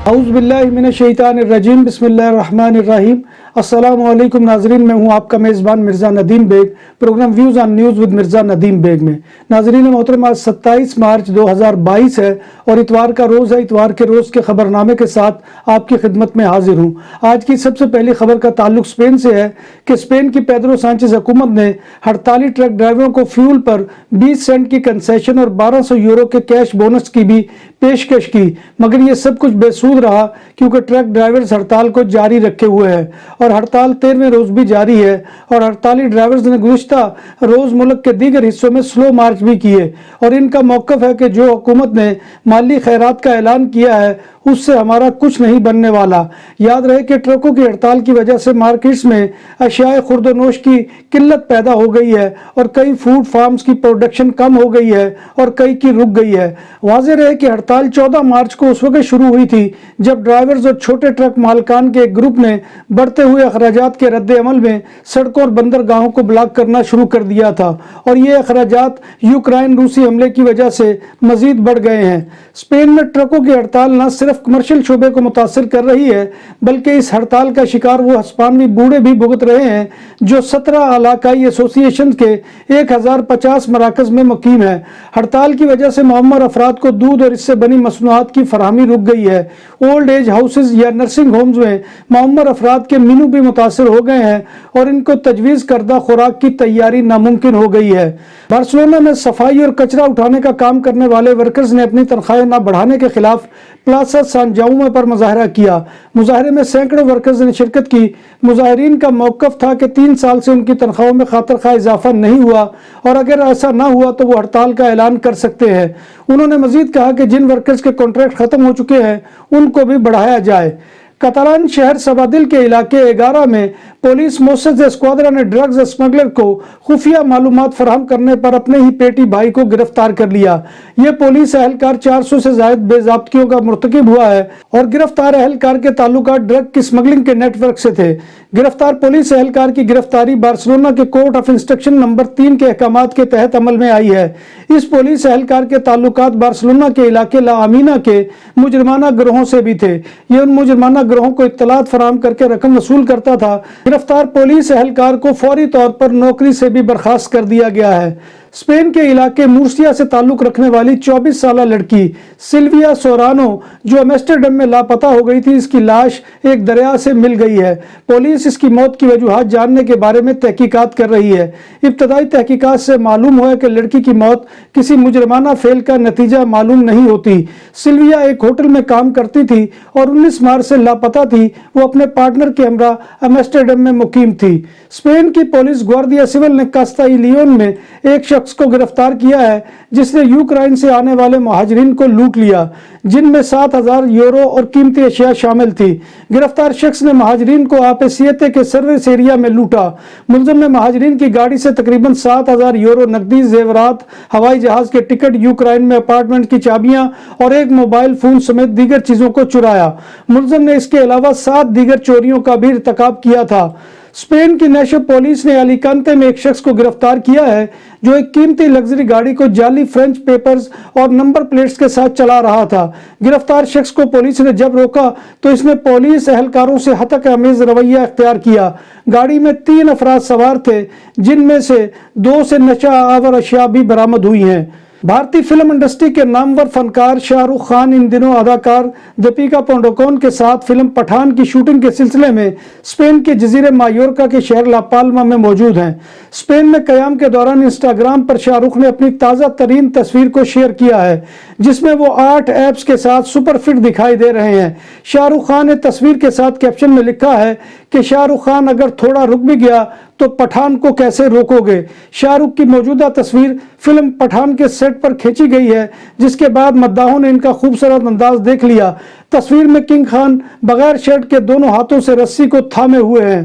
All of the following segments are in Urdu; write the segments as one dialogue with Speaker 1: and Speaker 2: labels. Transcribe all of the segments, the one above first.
Speaker 1: اعوذ باللہ من الشیطان الرجیم، بسم اللہ الرحمن الرحیم۔ السلام علیکم ناظرین، میں ہوں آپ کا میزبان Mirza Nadeem Baig, programme views on news with Mirza Nadeem Baig میں۔ ناظرین محترم، آج 27 مارچ 2022 ہے اور اتوار کا روز ہے۔ اتوار کے روز کے خبرنامے کے ساتھ آپ کی خدمت میں حاضر ہوں۔ آج کی سب سے پہلی خبر کا تعلق اسپین سے ہے کہ اسپین کی پیدرو سانچیز حکومت نے ہڑتالی ٹرک ڈرائیوروں کو فیول پر 20 سینٹ کی کنسیشن اور 1200 یورو کے کیش بونس کی بھی پیشکش کی، مگر یہ سب کچھ بے سود رہا کیونکہ ٹرک ڈرائیورز ہڑتال کو جاری رکھے ہوئے ہیں اور ہڑتال 13ویں روز بھی جاری ہے، اور ہڑتالی ڈرائیورز نے گزشتہ روز ملک کے دیگر حصوں میں سلو مارچ بھی کیے، اور ان کا موقف ہے کہ جو حکومت نے مالی خیرات کا اعلان کیا ہے اس سے ہمارا کچھ نہیں بننے والا۔ یاد رہے کہ ٹرکوں کی ہڑتال کی وجہ سے مارکیٹس میں اشیاء خرد و نوش کی قلت پیدا ہو گئی ہے اور کئی فوڈ فارمز کی پروڈکشن کم ہو گئی ہے اور کئی کی رک گئی ہے۔ واضح رہے کہ ہڑتال 14 مارچ کو اس وقت شروع ہوئی تھی جب ڈرائیورز اور چھوٹے ٹرک مالکان کے ایک گروپ نے بڑھتے ہوئے اخراجات کے رد عمل میں سڑکوں اور بندرگاہوں کو بلاک کرنا شروع کر دیا تھا، اور یہ اخراجات یوکرائن روسی حملے کی وجہ سے مزید بڑھ گئے ہیں۔ اسپین میں ٹرکوں کی ہڑتال نہ صرف کمرشل شعبے کو متاثر کر رہی ہے بلکہ اس ہڑتال کا شکار وہ ہسپانوی بوڑھے بھی بھگت رہے ہیں جو 17 علاقائی ایسوسی ایشن کے 1050 مراکز میں مقیم ہیں۔ ہڑتال کی وجہ سے معمر افراد کو دودھ اور اس سے بنی مصنوعات کی فراہمی رک گئی ہے۔ اولڈ ایج ہاؤسز یا نرسنگ ہومز میں معمر افراد کے مینو بھی متاثر ہو گئے ہیں اور ان کو تجویز کردہ خوراک کی تیاری ناممکن ہو گئی ہے۔ بارسلونا میں صفائی اور کچرا اٹھانے کا کام کرنے والے ورکرز نے اپنی تنخواہیں نہ بڑھانے کے خلاف پلازا سان جاؤمے پر مظاہرہ کیا۔ مظاہرے میں سینکڑوں ورکرز نے شرکت کی۔ مظاہرین کا موقف تھا کہ 3 سال سے ان کی تنخواہوں میں خاطر خواہ اضافہ نہیں ہوا، اور اگر ایسا نہ ہوا تو وہ ہڑتال کا اعلان کر سکتے ہیں۔ انہوں نے مزید کہا کہ جن ورکرز کے کانٹریکٹ ختم ہو چکے ہیں ان کو بھی بڑھایا جائے۔ کاتالان شہر سبادل کے علاقے ایگارا میں پولیس موسس اسکواڈرا نے ڈرگز اسمگلر کو خفیہ معلومات فراہم کرنے پر اپنے ہی پیٹی بھائی کو گرفتار کر لیا۔ یہ پولیس اہلکار 400 سے زائد بے ضابطگیوں کا مرتکب ہوا ہے اور گرفتار اہلکار کے تعلقات ڈرگ کی اسمگلنگ کے نیٹ ورک سے تھے۔ گرفتار پولیس اہلکار کی گرفتاری بارسلونا کے کورٹ آف انسٹرکشن نمبر 3 کے احکامات کے تحت عمل میں آئی ہے۔ اس پولیس اہلکار کے تعلقات بارسلونا کے علاقے لا امینہ کے مجرمانہ گروہوں سے بھی تھے۔ یہ ان مجرمانہ گروہوں کو اطلاعات فراہم کر کے رقم وصول کرتا تھا۔ گرفتار پولیس اہلکار کو فوری طور پر نوکری سے بھی برخاست کر دیا گیا ہے۔ اسپین کے علاقے مورسیا سے تعلق رکھنے والی 24 سالہ لڑکی سلویا سورانو جو ایمسٹرڈیم میں لاپتہ ہو گئی تھی، اس کی لاش ایک دریا سے مل گئی ہے۔ پولیس اس کی موت کی وجوہات جاننے کے بارے میں تحقیقات کر رہی ہے۔ ابتدائی تحقیقات سے معلوم ہوا کہ لڑکی کی موت کسی مجرمانہ فعل کا نتیجہ معلوم نہیں ہوتی۔ سلویا ایک ہوٹل میں کام کرتی تھی اور 19 مارچ سے لاپتہ تھی۔ وہ اپنے پارٹنر کے ہمراہ ایمسٹرڈیم میں مقیم تھی۔ اسپین کی پولیس گواردیا سول نے کاستا ای لیون میں ایک شخص کو گرفتار کیا ہے جس نے یوکرائن سے آنے والے مہاجرین کو لوٹ لیا، جن میں 7000 یورو اور قیمتی اشیاء شامل تھی۔ گرفتار شخص نے مہاجرین کو آپیسیتے کے سروس ایریا میں لوٹا۔ ملزم نے مہاجرین کی گاڑی سے تقریباً 7000 یورو نقدی، زیورات، ہوائی جہاز کے ٹکٹ، یوکرائن میں اپارٹمنٹ کی چابیاں اور ایک موبائل فون سمیت دیگر چیزوں کو چرایا۔ ملزم نے اس کے علاوہ 7 دیگر چوریوں کا بھی ارتکاب کیا تھا۔ اسپین کی نیشو پولیس نے الیکانتے میں ایک شخص کو گرفتار کیا ہے جو ایک قیمتی لگژری گاڑی کو جعلی فرنچ پیپرز اور نمبر پلیٹس کے ساتھ چلا رہا تھا۔ گرفتار شخص کو پولیس نے جب روکا تو اس نے پولیس اہلکاروں سے ہتک آمیز رویہ اختیار کیا۔ گاڑی میں 3 افراد سوار تھے، جن میں سے 2 سے نشہ آور اشیاء بھی برآمد ہوئی ہیں۔ بھارتی فلم انڈسٹری کے نامور فنکار شاہ رخ خان ان دنوں اداکار دیپیکا پاڈوکون کے ساتھ فلم پٹھان کی شوٹنگ کے سلسلے میں اسپین کے جزیرے مایورکا کے شہر لا پالما میں موجود ہیں۔ اسپین میں قیام کے دوران انسٹاگرام پر شاہ رخ نے اپنی تازہ ترین تصویر کو شیئر کیا ہے جس میں وہ 8 ایپس کے ساتھ سپر فٹ دکھائی دے رہے ہیں۔ شاہ رخ خان نے تصویر کے ساتھ کیپشن میں لکھا ہے کہ شاہ رخ خان اگر تھوڑا رک بھی گیا تو پٹھان کو کیسے روکو گے۔ شاہ رخ کی موجودہ تصویر فلم پٹھان کے سیٹ پر کھینچی گئی ہے، جس کے بعد مداحوں نے ان کا خوبصورت انداز دیکھ لیا۔ تصویر میں کنگ خان بغیر شرٹ کے دونوں ہاتھوں سے رسی کو تھامے ہوئے ہیں۔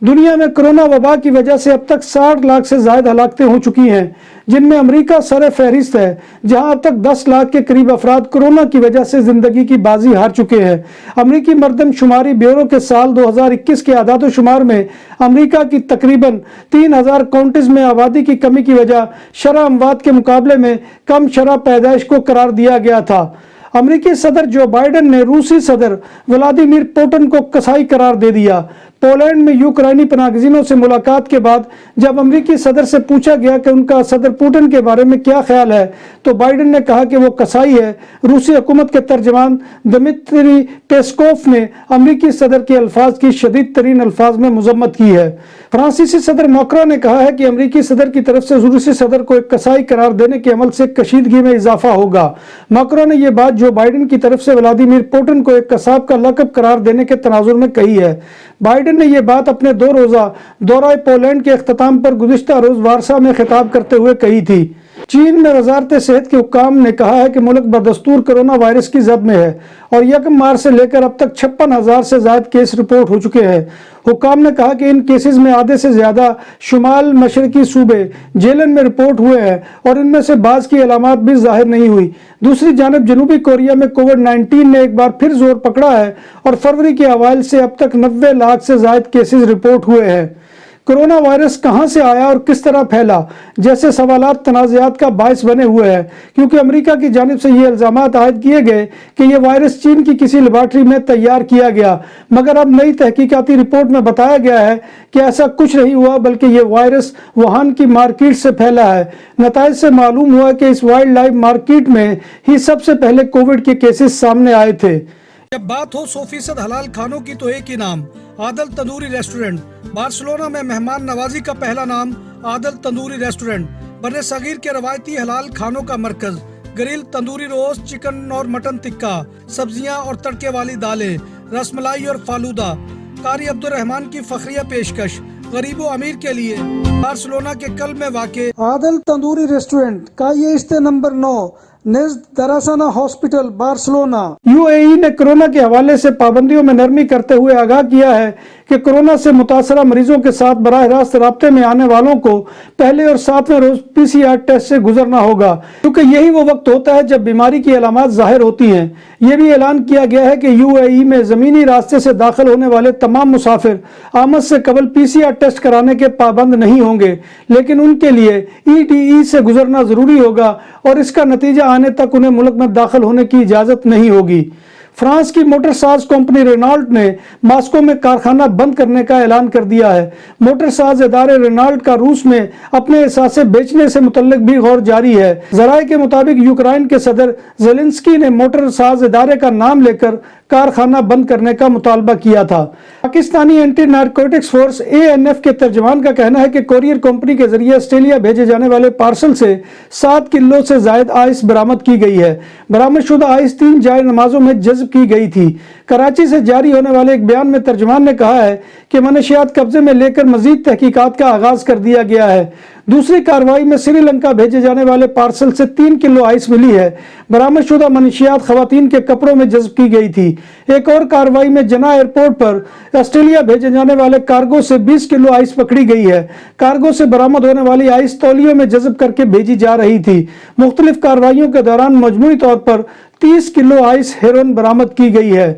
Speaker 1: دنیا میں کرونا وبا کی وجہ سے اب تک 60 لاکھ سے زائد ہلاکتیں ہو چکی ہیں، جن میں امریکہ سر فہرست ہے، جہاں اب تک 10 لاکھ کے قریب افراد کرونا کی وجہ سے زندگی کی بازی ہار چکے ہیں۔ امریکی مردم شماری بیورو کے سال 2021 کے اعداد و شمار میں امریکہ کی تقریباً 3000 کاؤنٹیز میں آبادی کی کمی کی وجہ شرح اموات کے مقابلے میں کم شرح پیدائش کو قرار دیا گیا تھا۔ امریکی صدر جو بائیڈن نے روسی صدر ولادیمیر پوٹن کو کسائی قرار دے دیا۔ پولینڈ میں یوکرینی پناہ گزینوں سے ملاقات کے بعد جب امریکی صدر سے پوچھا گیا کہ ان کا صدر پوٹن کے بارے میں کیا خیال ہے تو بائیڈن نے کہا کہ وہ کسائی ہے۔ روسی حکومت کے ترجمان دمتری پیسکوف نے امریکی صدر کے الفاظ کی شدید ترین الفاظ میں مذمت کی ہے۔ فرانسیسی صدر میکرون نے کہا ہے کہ امریکی صدر کی طرف سے روسی صدر کو ایک کسائی قرار دینے کے عمل سے کشیدگی میں اضافہ ہوگا۔ میکرون نے یہ بات جو بائیڈن کی طرف سے ولادیمیر پوٹن کو ایک قصاب کا لقب قرار دینے کے تناظر میں کہی ہے۔ بائیڈن نے یہ بات اپنے 2 روزہ دورہ پولینڈ کے اختتام پر گزشتہ روز وارسا میں خطاب کرتے ہوئے کہی تھی۔ چین میں وزارت صحت کے حکام نے کہا ہے کہ ملک بدستور کرونا وائرس کی زد میں ہے اور 1 مارچ سے لے کر اب تک 56,000 سے زائد کیس رپورٹ ہو چکے ہیں۔ حکام نے کہا کہ ان کیسز میں آدھے سے زیادہ شمال مشرقی صوبے جیلن میں رپورٹ ہوئے ہیں اور ان میں سے بعض کی علامات بھی ظاہر نہیں ہوئی۔ دوسری جانب جنوبی کوریا میں کووڈ-19 نے ایک بار پھر زور پکڑا ہے اور فروری کے اوائل سے اب تک 90 لاکھ سے زائد کیسز رپورٹ ہوئے ہیں۔ کرونا وائرس کہاں سے آیا اور کس طرح پھیلا جیسے سوالات تنازعات کا باعث بنے ہوئے ہیں، کیونکہ امریکہ کی جانب سے یہ الزامات عائد کیے گئے کہ یہ وائرس چین کی کسی لیبارٹری میں تیار کیا گیا، مگر اب نئی تحقیقاتی رپورٹ میں بتایا گیا ہے کہ ایسا کچھ نہیں ہوا بلکہ یہ وائرس ووہان کی مارکیٹ سے پھیلا ہے۔ نتائج سے معلوم ہوا کہ اس وائلڈ لائف مارکیٹ میں ہی سب سے پہلے کووڈ کے کیسز سامنے آئے تھے۔
Speaker 2: جب بات ہو 100% حلال کھانوں کی تو ایک ہی نام، عادل تندوری ریسٹورنٹ۔ بارسلونا میں مہمان نوازی کا پہلا نام عادل تندوری ریسٹورنٹ، بر صغیر کے روایتی حلال کھانوں کا مرکز۔ گرل تندوری روسٹ، چکن اور مٹن ٹکا، سبزیاں اور تڑکے والی دالیں، رس ملائی اور فالودہ۔ قاری عبدالرحمان کی فخریہ پیشکش غریب و امیر کے لیے، بارسلونا کے قلب میں واقع
Speaker 1: عادل تندوری ریسٹورنٹ کا یہ استے نمبر 9 نزد دراسانہ ہاسپٹل بارسلونا۔ UAE نے کورونا کے حوالے سے پابندیوں میں نرمی کرتے ہوئے آگاہ کیا ہے کہ کورونا سے متاثرہ مریضوں کے ساتھ براہ راست رابطے میں آنے والوں کو پہلے اور 7ویں روز PCR ٹیسٹ سے گزرنا ہوگا، کیونکہ یہی وہ وقت ہوتا ہے جب بیماری کی علامات ظاہر ہوتی ہیں۔ یہ بھی اعلان کیا گیا ہے کہ UAE میں زمینی راستے سے داخل ہونے والے تمام مسافر آمد سے قبل PCR ٹیسٹ کرانے کے پابند نہیں ہوں گے، لیکن ان کے لیے EDE سے گزرنا ضروری ہوگا اور اس کا نتیجہ آنے تک انہیں ملک میں داخل ہونے کی اجازت نہیں ہوگی۔ فرانس کی موٹر ساز کمپنی رینالٹ نے ماسکو میں کارخانہ بند کرنے کا اعلان کر دیا ہے۔ موٹر ساز ادارے رینالٹ کا روس میں اپنے اثاثے بیچنے سے متعلق بھی غور جاری ہے۔ ذرائع کے مطابق یوکرائن کے صدر زیلنسکی نے موٹر ساز ادارے کا نام لے کر کارخانہ بند کرنے کا مطالبہ کیا تھا۔ Pakistani anti narcotics force ANF کے ترجمان کا کہنا ہے کہ کوریئر کمپنی کے ذریعے آسٹریلیا بھیجے جانے والے پارسل سے 7 کلو سے زائد آئس برآمد کی گئی ہے۔ برآمد شدہ آئس 3 جائے نمازوں میں جذب کی گئی تھی۔ کراچی سے جاری ہونے والے ایک بیان میں ترجمان نے کہا ہے کہ منشیات قبضے میں لے کر مزید تحقیقات کا آغاز کر دیا گیا ہے۔ دوسری کارروائی میں سری لنکا بھیجے جانے والے پارسل سے 3 کلو آئس ملی ہے۔ برآمد شدہ منشیات خواتین کے کپڑوں میں جذب کی گئی تھی۔ ایک اور کارروائی میں جناح ایئرپورٹ پر آسٹریلیا بھیجے جانے والے کارگو سے 20 کلو آئس پکڑی گئی ہے۔ کارگو سے برآمد ہونے والی آئس تولیوں میں جذب کر کے بھیجی جا رہی تھی۔ مختلف کارروائیوں کے دوران مجموعی طور پر 30 کلو آئس ہیروئن برآمد کی گئی ہے۔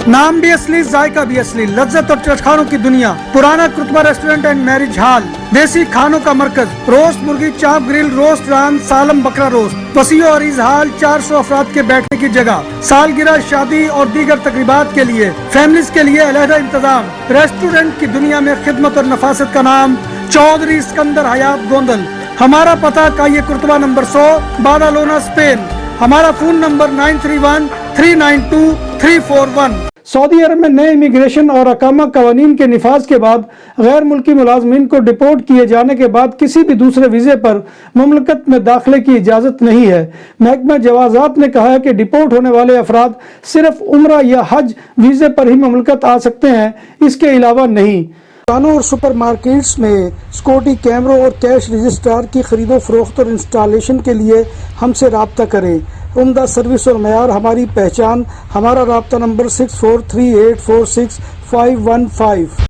Speaker 1: نام بھی اصلی، ذائقہ بھی اصلی، لذت اور چٹخانوں کی دنیا، پرانا کرتبہ ریسٹورنٹ اینڈ میرج ہال، دیسی کھانوں کا مرکز، روسٹ مرغی، چاپ گرل، روسٹ ران، سالم بکرا روسٹ، وسیع و عریض ہال، 400 افراد کے بیٹھنے کی جگہ، سالگرہ، شادی اور دیگر تقریبات کے لیے، فیملیز کے لیے علیحدہ انتظام۔ ریسٹورنٹ کی دنیا میں خدمت اور نفاست کا نام چودھری اسکندر حیات گوندل۔ ہمارا پتہ یہ کرتبہ نمبر 100، بادالونا، اسپین۔ ہمارا فون نمبر 9313923341۔ سعودی عرب میں نئے امیگریشن اور اقامہ قوانین کے نفاذ کے بعد غیر ملکی ملازمین کو ڈپورٹ کیے جانے کے بعد کسی بھی دوسرے ویزے پر مملکت میں داخلے کی اجازت نہیں ہے۔ محکمہ جوازات نے کہا ہے کہ ڈپورٹ ہونے والے افراد صرف عمرہ یا حج ویزے پر ہی مملکت آ سکتے ہیں، اس کے علاوہ نہیں۔ دکانوں اور سپر مارکیٹس میں سیکورٹی کیمروں اور کیش رجسٹرار کی خرید و فروخت اور انسٹالیشن کے لیے ہم سے رابطہ کریں۔ عمدہ سروس اور معیار ہماری پہچان۔ ہمارا رابطہ نمبر 643846 515।